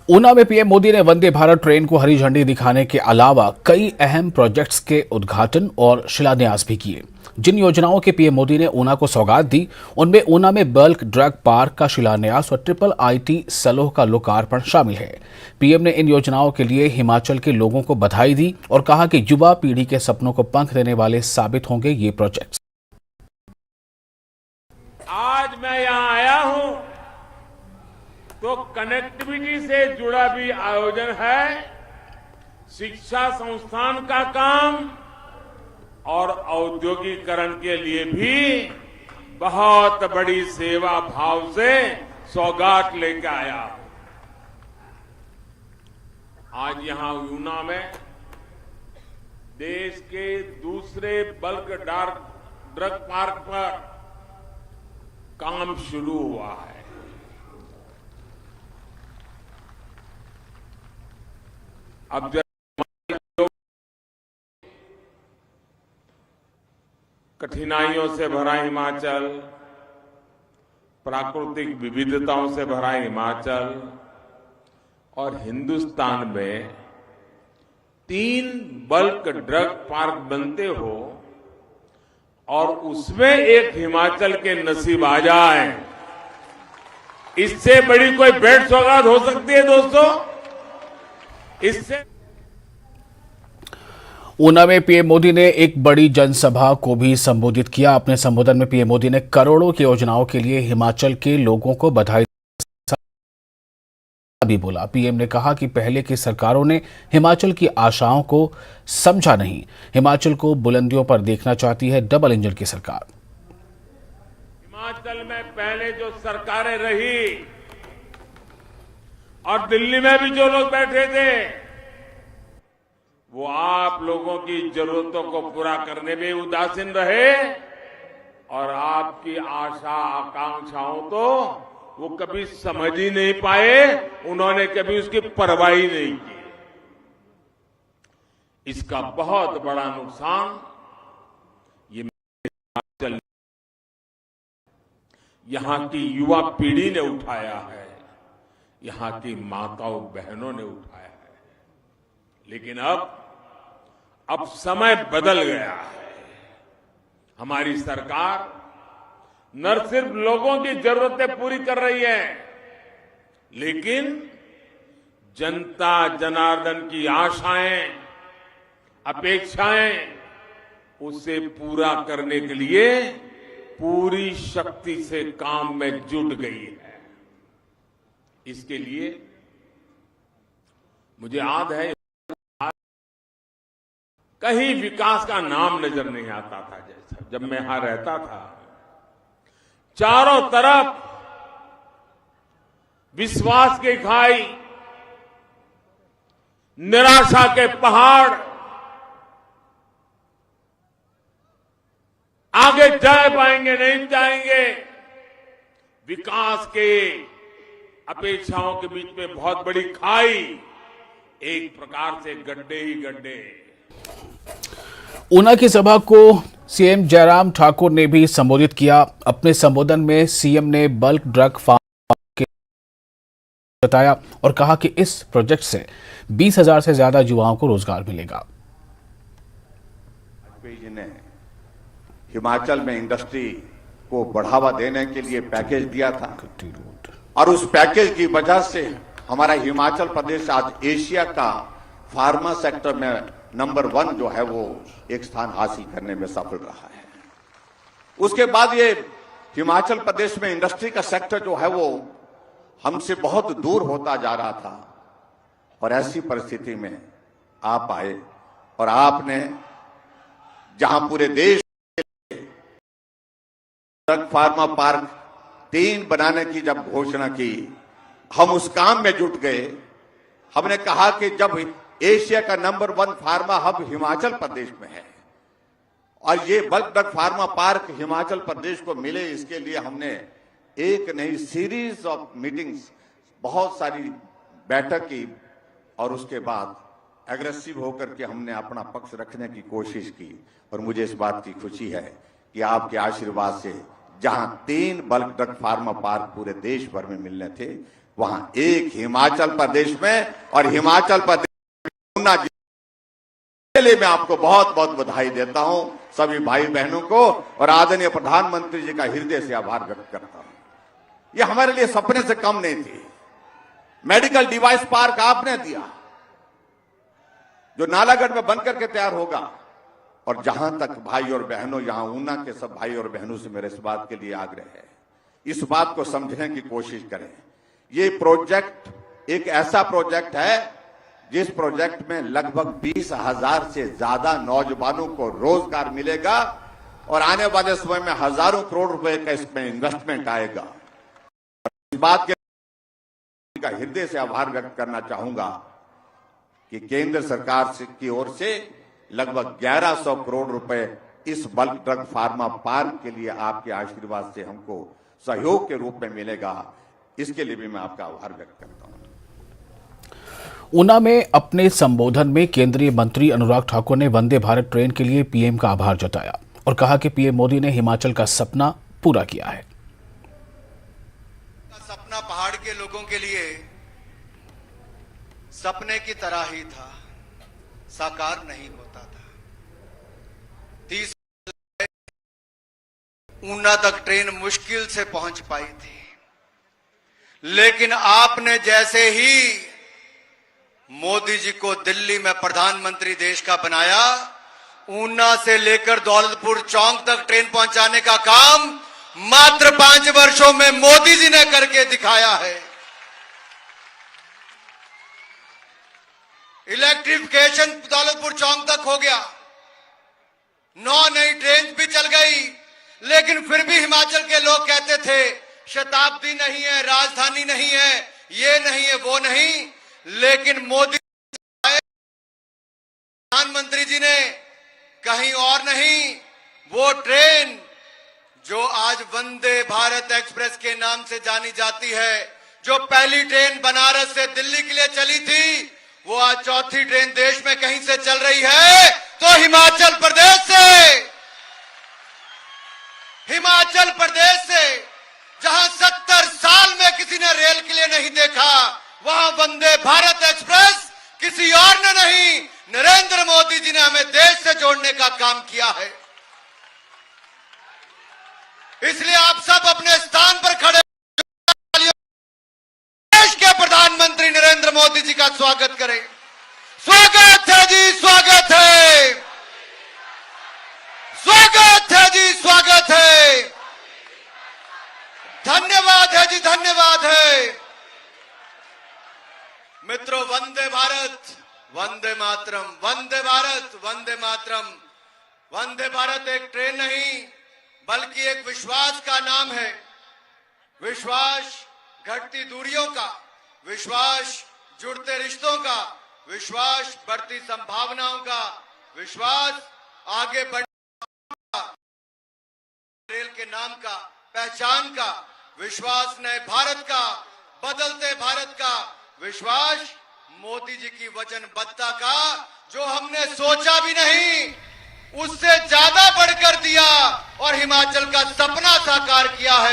ऊना में पीएम मोदी ने वंदे भारत ट्रेन को हरी झंडी दिखाने के अलावा कई अहम प्रोजेक्ट्स के उद्घाटन और शिलान्यास भी किए। जिन योजनाओं के पीएम मोदी ने ऊना को सौगात दी, उनमें ऊना में बल्क ड्रग पार्क का शिलान्यास और ट्रिपल आईटी सलोह का लोकार्पण शामिल है। पीएम ने इन योजनाओं के लिए हिमाचल के लोगों को बधाई दी और कहा कि युवा पीढ़ी के सपनों को पंख देने वाले साबित होंगे ये प्रोजेक्ट्स। आज मैं यहाँ आया हूँ तो कनेक्टिविटी से जुड़ा भी आयोजन है, शिक्षा संस्थान का काम और औद्योगिकरण के लिए भी बहुत बड़ी सेवा भाव से सौगात लेकर आया। आज यहां ऊना में देश के दूसरे बल्क ड्रग पार्क पर काम शुरू हुआ है। अब जब कठिनाइयों से भरा हिमाचल, प्राकृतिक विविधताओं से भरा हिमाचल और हिंदुस्तान में 3 बल्क ड्रग पार्क बनते हो और उसमें एक हिमाचल के नसीब आ जाए, इससे बड़ी कोई भेंट सौगात हो सकती है दोस्तों? इससे ऊना में पीएम मोदी ने एक बड़ी जनसभा को भी संबोधित किया। अपने संबोधन में पीएम मोदी ने करोड़ों की योजनाओं के लिए हिमाचल के लोगों को बधाई भी बोला। पीएम ने कहा कि पहले की सरकारों ने हिमाचल की आशाओं को समझा नहीं। हिमाचल को बुलंदियों पर देखना चाहती है डबल इंजन की सरकार। हिमाचल में पहले जो सरकारें रही और दिल्ली में भी जो लोग बैठे थे, वो आप लोगों की जरूरतों को पूरा करने में उदासीन रहे और आपकी आशा आकांक्षाओं तो वो कभी समझ ही नहीं पाए, उन्होंने कभी उसकी परवाह ही नहीं की। इसका बहुत बड़ा नुकसान ये हिमाचल, यहां की युवा पीढ़ी ने उठाया है, यहां की माताओं बहनों ने उठाया है। लेकिन अब समय बदल गया है। हमारी सरकार न सिर्फ लोगों की जरूरतें पूरी कर रही है, लेकिन जनता जनार्दन की आशाएं, अपेक्षाएं, उसे पूरा करने के लिए पूरी शक्ति से काम में जुट गई है। इसके लिए मुझे याद है, कहीं विकास का नाम नजर नहीं आता था। जैसा जब मैं यहां रहता था, चारों तरफ विश्वास की खाई, निराशा के पहाड़, आगे जा पाएंगे नहीं जाएंगे, विकास के अपेक्षाओं के बीच में बहुत बड़ी खाई, एक प्रकार से गड्ढे ही गड्ढे। ऊना की सभा को सीएम जयराम ठाकुर ने भी संबोधित किया। अपने संबोधन में सीएम ने बल्क ड्रग फार्म के बताया और कहा कि इस प्रोजेक्ट से 20,000 से ज्यादा युवाओं को रोजगार मिलेगा। वाजपेयी जी ने हिमाचल में इंडस्ट्री को बढ़ावा देने के लिए पैकेज दिया था और उस पैकेज की वजह से हमारा हिमाचल प्रदेश आज एशिया का फार्मा सेक्टर में नंबर 1 जो है वो एक स्थान हासिल करने में सफल रहा है। उसके बाद ये हिमाचल प्रदेश में इंडस्ट्री का सेक्टर जो है वो हमसे बहुत दूर होता जा रहा था और ऐसी परिस्थिति में आप आए और आपने जहां पूरे देश ड्रग फार्मा पार्क 3 बनाने की जब घोषणा की, हम उस काम में जुट गए। हमने कहा कि जब एशिया का number 1 pharma hub Himachal Pradesh में है और ये bulk drug pharma park Himachal Pradesh को मिले, इसके लिए हमने एक नई सीरीज ऑफ मीटिंग्स, बहुत सारी बैठक की और उसके बाद एग्रेसिव होकर के हमने अपना पक्ष रखने की कोशिश की। और मुझे इस बात की खुशी है कि आपके आशीर्वाद से जहां 3 बल्क ड्रग फार्मा पार्क पूरे देश भर में मिलने थे, वहां एक हिमाचल प्रदेश में और हिमाचल प्रदेश ऊना के लिए मैं आपको बहुत बहुत बधाई देता हूं, सभी भाई बहनों को, और आदरणीय प्रधानमंत्री जी का हृदय से आभार व्यक्त करता हूं। यह हमारे लिए सपने से कम नहीं थी। मेडिकल डिवाइस पार्क आपने दिया, जो नालागढ़ में बनकर के तैयार होगा। और जहां तक भाई और बहनों, यहां ऊना के सब भाई और बहनों से मेरे इस बात के लिए आग्रह है, इस बात को समझने की कोशिश करें। ये प्रोजेक्ट एक ऐसा प्रोजेक्ट है जिस प्रोजेक्ट में लगभग 20,000 से ज्यादा नौजवानों को रोजगार मिलेगा और आने वाले समय में हजारों करोड़ रुपए का इसमें इन्वेस्टमेंट आएगा। इस बात के का हृदय से आभार व्यक्त करना चाहूंगा कि केंद्र सरकार की ओर से लगभग 1100 करोड़ रुपए इस बल्क ड्रग फार्मा पार्क के लिए आपके आशीर्वाद से हमको सहयोग के रूप में मिलेगा। इसके लिए भी मैं आपका आभार व्यक्त करता हूं। ऊना में अपने संबोधन में केंद्रीय मंत्री अनुराग ठाकुर ने वंदे भारत ट्रेन के लिए पीएम का आभार जताया और कहा कि पीएम मोदी ने हिमाचल का सपना पूरा किया है। सपना पहाड़ के लोगों के लिए सपने की तरह ही था, साकार नहीं होता था। 30 ऊना तक ट्रेन मुश्किल से पहुंच पाई थी, लेकिन आपने जैसे ही मोदी जी को दिल्ली में प्रधानमंत्री देश का बनाया, ऊना से लेकर दौलतपुर चौक तक ट्रेन पहुंचाने का काम मात्र 5 वर्षों में मोदी जी ने करके दिखाया है। इलेक्ट्रिफिकेशन दौलतपुर चौक तक हो गया, 9 नई ट्रेन भी चल गई, लेकिन फिर भी हिमाचल के लोग कहते थे शताब्दी नहीं है, राजधानी नहीं है, ये नहीं है, वो नहीं। लेकिन मोदी प्रधानमंत्री जी ने कहीं और नहीं, वो ट्रेन जो आज वंदे भारत एक्सप्रेस के नाम से जानी जाती है, जो पहली ट्रेन बनारस से दिल्ली के लिए चली थी, वो आज चौथी ट्रेन देश में कहीं से चल रही है तो हिमाचल प्रदेश से। हिमाचल प्रदेश से, जहां 70 साल में किसी ने रेल के लिए नहीं देखा, वहां वंदे भारत एक्सप्रेस किसी और ने नहीं, नरेंद्र मोदी जी ने हमें देश से जोड़ने का काम किया है। इसलिए आप सब अपने स्थान पर खड़े देश के प्रधानमंत्री नरेंद्र मोदी जी का स्वागत करें। स्वागत है जी, स्वागत है, स्वागत है जी, स्वागत है। धन्यवाद है जी, धन्यवाद है। मित्रों, वंदे भारत, वंदे मातरम, वंदे भारत, वंदे मातरम। वंदे भारत एक ट्रेन नहीं बल्कि एक विश्वास का नाम है। विश्वास घटती दूरियों का, विश्वास जुड़ते रिश्तों का, विश्वास बढ़ती संभावनाओं का, विश्वास आगे बढ़ने रेल के नाम का, पहचान का, विश्वास नए भारत का, बदलते भारत का, विश्वास मोदी जी की वचनबद्धता का, जो हमने सोचा भी नहीं उससे ज्यादा बढ़कर दिया और हिमाचल का सपना साकार किया है।